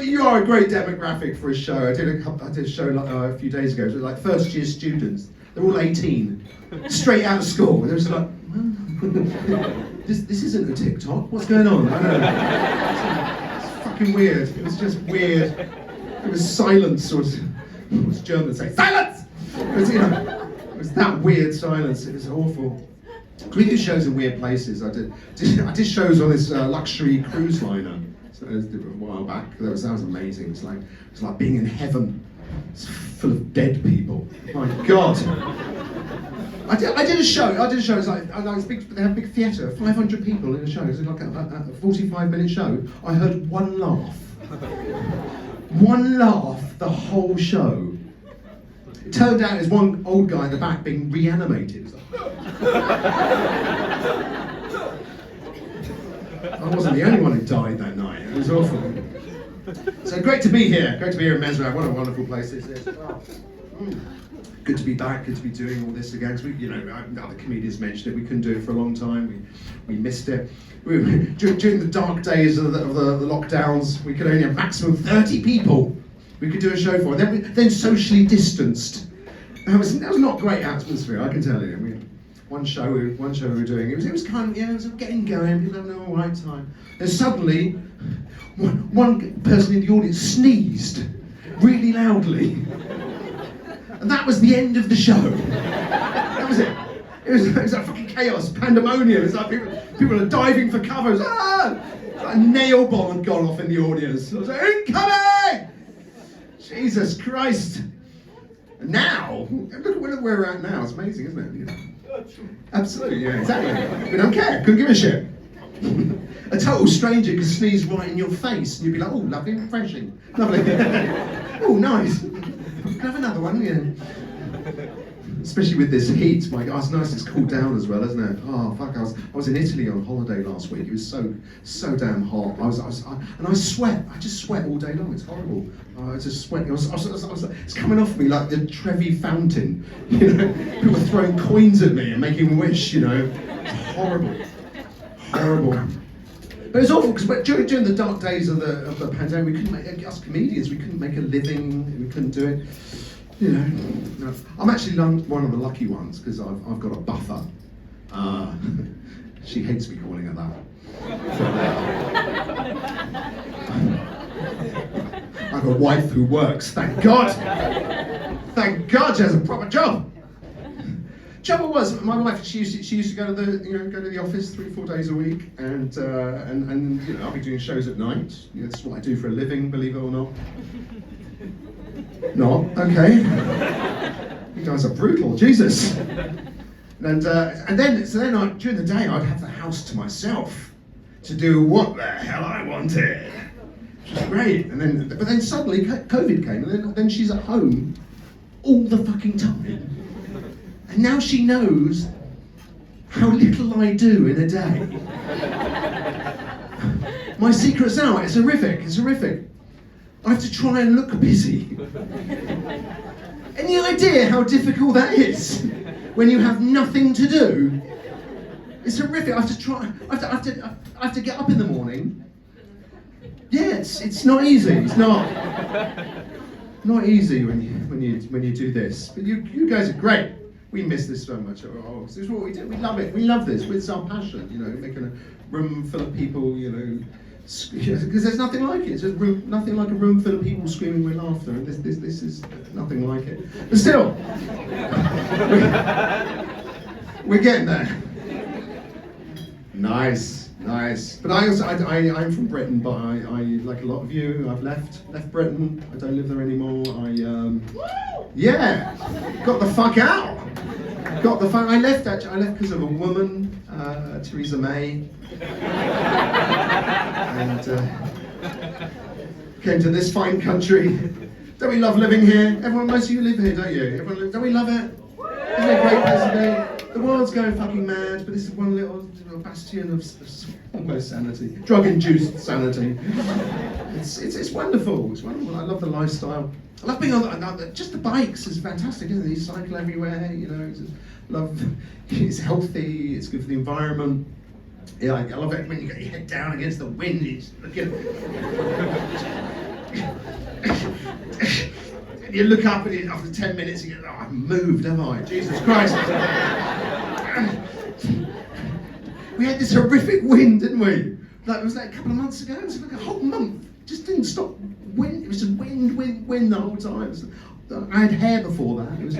you are a great demographic for a show. I did a show a few days ago. It was like first year students. They're all 18, straight out of school. They were just like, this isn't a TikTok. What's going on? I don't know. It's fucking weird. It was just weird. It was silence, or what's German say? Silence! It was, it was that weird silence. It was awful. We do shows in weird places. I did shows on this luxury cruise liner. So a while back. That was amazing. It's like being in heaven. It's full of dead people. My God. I did a show. It's like big. They have a big theatre, 500 people in a show. It was like a 45-minute show. I heard one laugh. One laugh the whole show. It turned out there's one old guy in the back being reanimated. I wasn't the only one who died that night. It was awful. So great to be here. Great to be here in Mezrab. What a wonderful place this is. Good to be back. Good to be doing all this again. Other comedians mentioned it. We couldn't do it for a long time. We missed it. During the dark days of the lockdowns, we could only have maximum 30 people we could do a show for. Then socially distanced. That was not great atmosphere, I can tell you. One show we were doing, it was kind of, it was getting going, people having an all right time. Then suddenly, one person in the audience sneezed really loudly. And that was the end of the show. That was it. It was like fucking chaos, pandemonium. It's like people are diving for covers. Ah! It's like a nail bomb had gone off in the audience. I was like, incoming! Jesus Christ. And now, look at where we're at now. It's amazing, isn't it? Absolutely, yeah, exactly. We don't care, couldn't give a shit. A total stranger could sneeze right in your face and you'd be like, oh, lovely, refreshing. Lovely. Oh, nice. Can I have another one? Yeah. Especially with this heat, my God, it's nice it's cooled down as well, isn't it? Oh, fuck, I was in Italy on holiday last week. It was so damn hot. I sweat. I just sweat all day long. It's horrible. I was just sweating. It's coming off me like the Trevi fountain. People were throwing coins at me and making a wish, It's horrible. Horrible. But it's awful because during the dark days of the pandemic, we couldn't us comedians, we couldn't make a living, we couldn't do it. I'm actually one of the lucky ones because I've got a buffer. She hates me calling her that. I have a wife who works, thank God! Thank God she has a proper job! Trouble was, my wife, she used to go to the office 3-4 days a week, and I'll be doing shows at night. That's what I do for a living, believe it or not. Not okay. You guys are brutal, Jesus. And then during the day I'd have the house to myself to do what the hell I wanted, which was great. But then suddenly COVID came, and then she's at home all the fucking time. And now she knows how little I do in a day. My secret's out. It's horrific. It's horrific. I have to try and look busy. Any idea how difficult that is when you have nothing to do? It's horrific. I have to try. I have to get up in the morning. Yeah, it's not easy. It's not easy when you do this. But you guys are great. We miss this so much. Oh, this is what we do. We love it. We love this. It's our passion. Making a room full of people. Because there's nothing like it. It's just nothing like a room full of people screaming with laughter. And this is nothing like it. But still, we're getting there. Nice. But I'm from Britain, but I like a lot of you, I've left Britain. I don't live there anymore. Got the fuck out. I left because of a woman, Theresa May. And came to this fine country. Don't we love living here? Most of you live here, don't you? Don't we love it? Isn't it a great place to be? The world's going fucking mad, but this is one little bastion of almost sanity, drug-induced sanity. It's wonderful. It's wonderful. I love the lifestyle. I love being on just the bikes. It's fantastic, isn't it? You cycle everywhere. It's healthy. It's good for the environment. Yeah, I love it when you get your head down against the wind. You look up and after 10 minutes you go, oh, I've moved, have I? Jesus Christ. We had this horrific wind, didn't we? Like, it was like a couple of months ago. It was like a whole month. Just didn't stop. Wind. It was just wind the whole time. It was, I had hair before that. It was...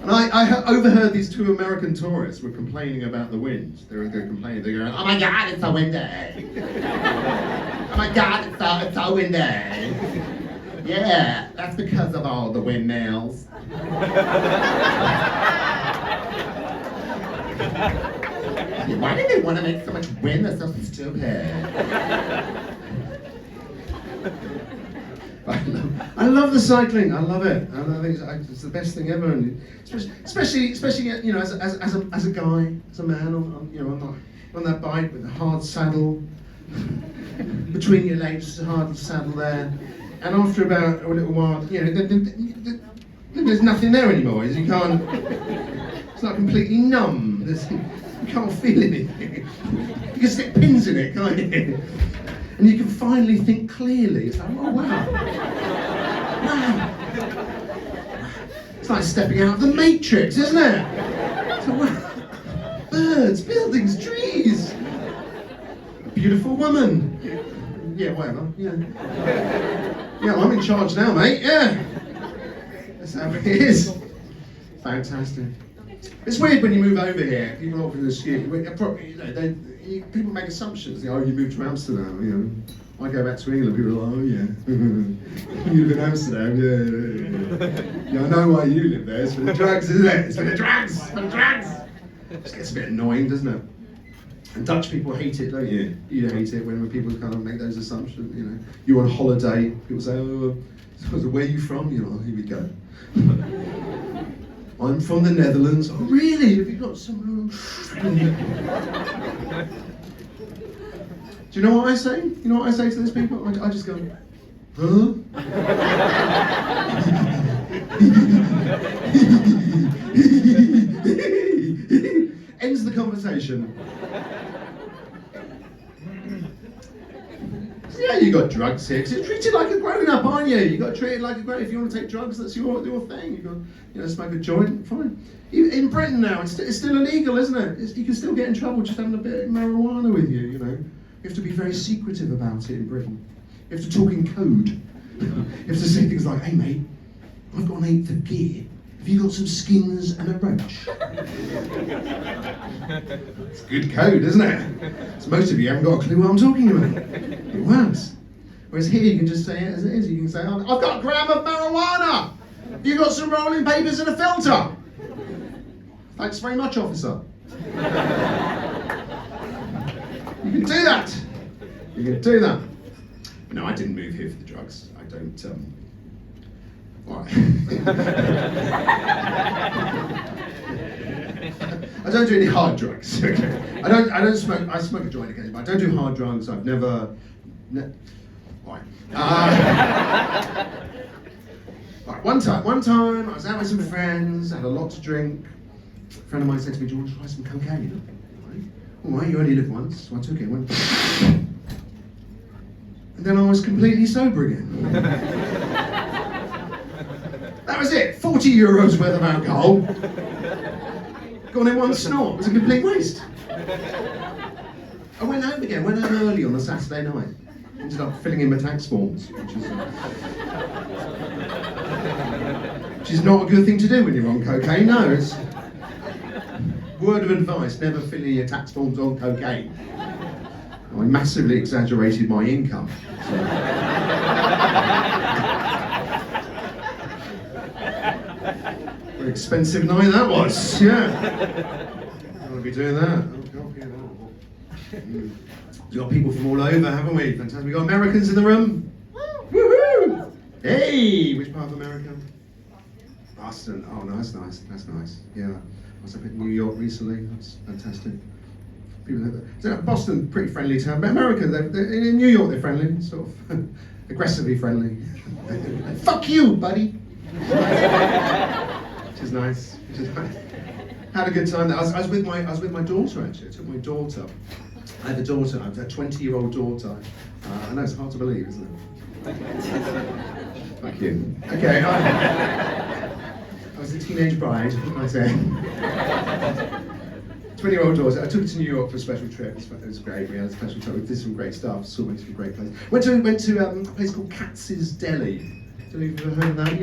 And I overheard these two American tourists were complaining about the wind. They're complaining. They're going, "Oh my God, it's so windy! Oh my God, it's so windy! Yeah, that's because of all the windmills." Why do they want to make so much wind? That's so stupid. I love the cycling. I love it. I think it's the best thing ever, and especially you know, as a guy, as a man, on that bike with a hard saddle between your legs, just a hard saddle there, and after about a little while, you know, there's nothing there anymore. You can't. It's like completely numb. You can't feel anything. You can stick pins in it, can't you? And you can finally think clearly. It's like, oh wow. Wow. It's like stepping out of the Matrix, isn't it? So, wow. Birds, buildings, trees. A beautiful woman. Yeah, whatever. Yeah. Yeah, well, I'm in charge now, mate. Yeah. That's how it is. Fantastic. It's weird when you move over here. People often assume, people make assumptions. Oh, you moved to Amsterdam. You know, I go back to England. People are like, oh yeah, you live in Amsterdam. Yeah, I know why you live there. It's for the drugs, isn't it? It's for the drugs. It's for the drugs. It just gets a bit annoying, doesn't it? And Dutch people hate it, don't you? You hate it when people kind of make those assumptions. You know, you're on holiday. People say, oh, so where are you from? You know, here we go. I'm from the Netherlands. Oh, really? Have you got some? Do you know what I say? You know what I say to those people? I just go, huh? Ends the conversation. Yeah, you got drugs here. You're treated like a grown-up, aren't you? You got to treat it like a grown-up. If you want to take drugs, that's your thing. You got, you know, smoke a joint, fine. In Britain now, it's still illegal, isn't it? You can still get in trouble just having a bit of marijuana with you. You know, you have to be very secretive about it in Britain. You have to talk in code. You have to say things like, "Hey mate, I've got an eighth of gear. Have you got some skins and a roach?" It's good code, isn't it? So most of you haven't got a clue what I'm talking about. It works. Whereas here you can just say it as it is. You can say, "I've got a gram of marijuana. Have you got some rolling papers and a filter?" "Thanks very much, officer." You can do that. You can do that. No, I didn't move here for the drugs. I don't. I don't do any hard drugs. Okay. I don't smoke. I smoke a joint occasionally, but I don't do hard drugs. I've never. Right. Right. One time, I was out with some friends, had a lot to drink. A friend of mine said to me, "Do you want to try some cocaine?" All right, you only live once. So I took it and went. And then I was completely sober again. That was it. 40 euros worth of alcohol. Gone in one snort. It was a complete waste. I went home again. Went home early on a Saturday night. Ended up filling in my tax forms, which is not a good thing to do when you're on cocaine. No, it's word of advice: never fill in your tax forms on cocaine. I massively exaggerated my income. So. Very expensive night that was, yeah. I want to be doing that. We've got people from all over, haven't we? Fantastic. We've got Americans in the room. Woohoo! Hey! Which part of America? Boston. Oh, no, that's nice. That's nice. Yeah. I was up in New York recently. That's fantastic. Boston, pretty friendly town. But America, in New York, they're friendly. Sort of aggressively friendly. Fuck you, buddy! Which is nice. Had a good time. I was with my daughter actually. I took my daughter. I have a daughter. I have a 20-year-old daughter. I know it's hard to believe, isn't it? Thank you. Okay. I was a teenage bride. What can I say? 20-year-old daughter. I took her to New York for a special trip. It was great. We had a special trip. We did some great stuff. Saw some great places. Went to a place called Katz's Deli. Don't know if you've ever heard of that.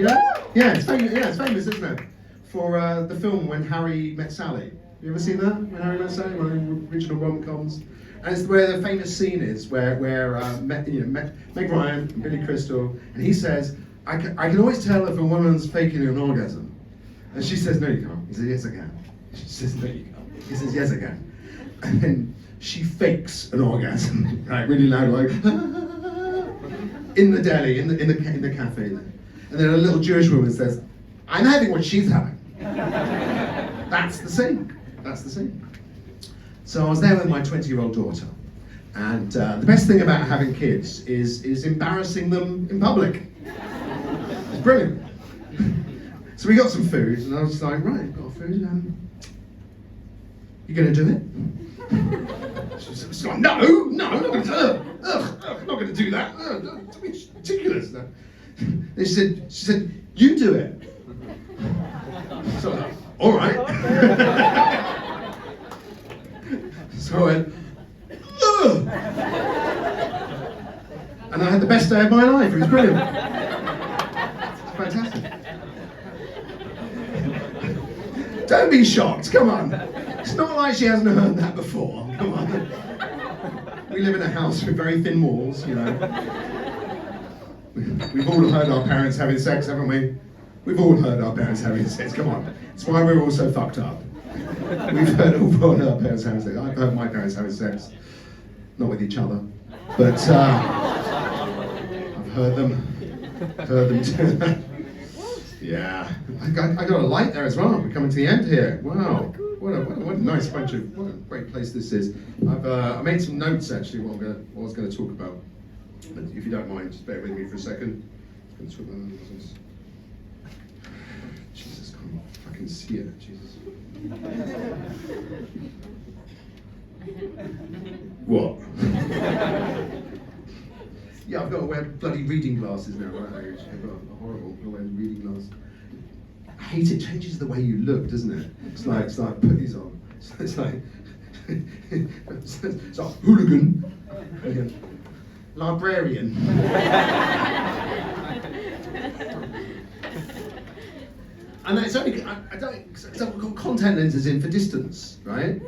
Yeah, it's famous. Yeah, it's famous, isn't it? For the film When Harry Met Sally. You ever seen that? When Harry Met Sally, one of the original rom-coms. And it's where the famous scene is, where Meg Ryan and Billy Crystal, and he says, I can always tell if a woman's faking an orgasm. And she says, no you can't. He says, yes I can. She says, no you can't. He says, yes I can. And then she fakes an orgasm, right, really loud, like, in the deli, in the cafe there. And then a little Jewish woman says, I'm having what she's having. That's the scene. That's the scene. So I was there with my 20-year-old daughter, and the best thing about having kids is embarrassing them in public. It's brilliant. So we got some food, and I was like, right, got our food. You gonna do it? She's like, no, I'm not gonna do it. I'm not gonna do that. It's ridiculous. Then she said, you do it. So I was like, all right. So I went, ugh! And I had the best day of my life. It was brilliant. It's fantastic. Don't be shocked, come on. It's not like she hasn't heard that before, come on. We live in a house with very thin walls, you know. We've all heard our parents having sex, haven't we? We've all heard our parents having sex, come on. It's why we're all so fucked up. We've heard all our parents having sex. I've heard my parents having sex. Not with each other, but I've heard them too. Yeah, I got a light there as well. We're coming to the end here. Wow, what a nice bunch of, what a great place this is. I made some notes actually what I was going to talk about. But if you don't mind, just bear with me for a second. I'm just going to talk about this. Jesus, can't fucking see it. Jesus. What? Yeah, I've got to wear bloody reading glasses now, right? I've got a horrible wearing reading glasses. I hate it. Changes the way you look, doesn't it? It's like put these on. It's like it's like hooligan, librarian. And it's only, I don't, because I've got contact lenses in for distance, right?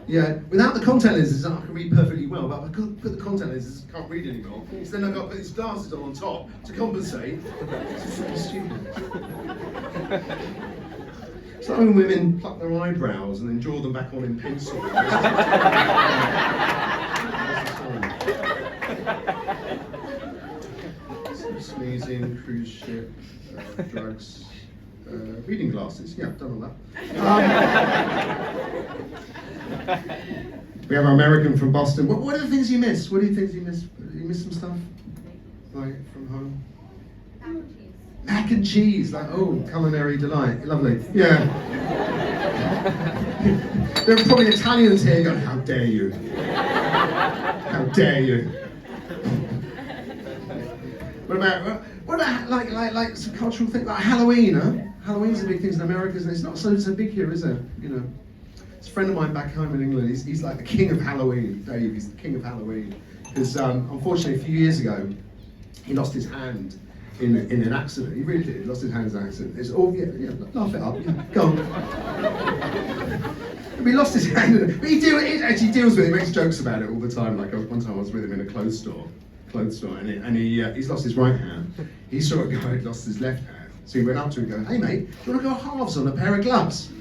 Yeah, without the contact lenses, I can read perfectly well, but if I put the contact lenses, I can't read anymore. So then I've got to put these glasses on top to compensate. It's fucking stupid. It's like when women pluck their eyebrows and then draw them back on in pencil. Sneezing, cruise ship, drugs. Reading glasses, yeah, I've done all that. We have our American from Boston. What are the things you miss? What do you think you miss? You miss some stuff? Like from home? Mac and cheese, like, oh, culinary delight, lovely. Yeah. There are probably Italians here going, how dare you? How dare you? What about like some cultural thing like Halloween, huh? Halloween's a big thing in America, and it's not so big here, is it? You know, it's a friend of mine back home in England. He's like the king of Halloween. Dave, he's the king of Halloween. Because unfortunately, a few years ago, he lost his hand in an accident. He really did. He lost his hand in an accident. It's all yeah, laugh it up. Yeah, go on. But he lost his hand, but he actually deals with it. He makes jokes about it all the time. Like one time I was with him in a clothes store, and he's lost his right hand. He saw a guy who'd lost his left hand. So he went up to him and goes, hey mate, do you want to go halves on a pair of gloves?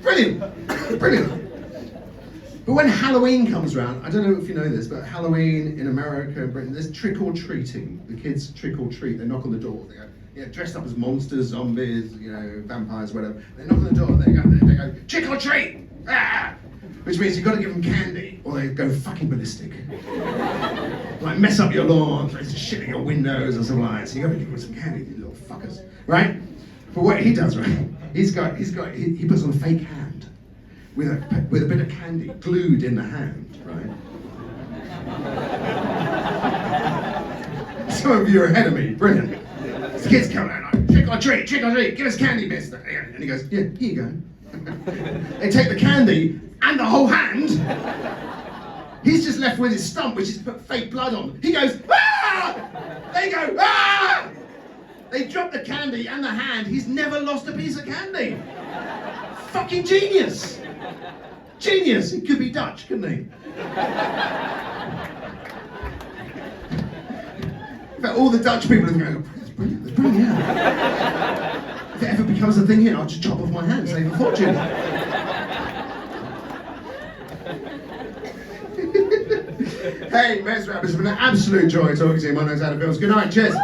Brilliant, brilliant. But when Halloween comes around, I don't know if you know this, but Halloween in America and Britain, there's trick-or-treating. The kids trick-or-treat, they knock on the door, they go, yeah, dressed up as monsters, zombies, you know, vampires, whatever. They knock on the door, they go, trick-or-treat! Ah! Which means you've got to give them candy, or they go fucking ballistic. Like mess up your lawn, throw some shit in your windows or something like that. So you got to give them some candy, these little fuckers, right? But what he does, right? he puts on a fake hand with a bit of candy glued in the hand, right? Some of you are ahead of me, brilliant. The kids come out like, trick or treat, give us candy, mister. And he goes, yeah, here you go. They take the candy and the whole hand. He's just left with his stump, which is put fake blood on. He goes, ah! They go, ah! They drop the candy and the hand. He's never lost a piece of candy. Fucking genius. Genius. He could be Dutch, couldn't he? In fact, all the Dutch people are going, that's brilliant, that's brilliant, yeah. If it ever becomes a thing here, I'll just chop off my hand, save a fortune. Hey, Mezrab, it's been an absolute joy talking to you. My name's Adam Bills. Good night, cheers.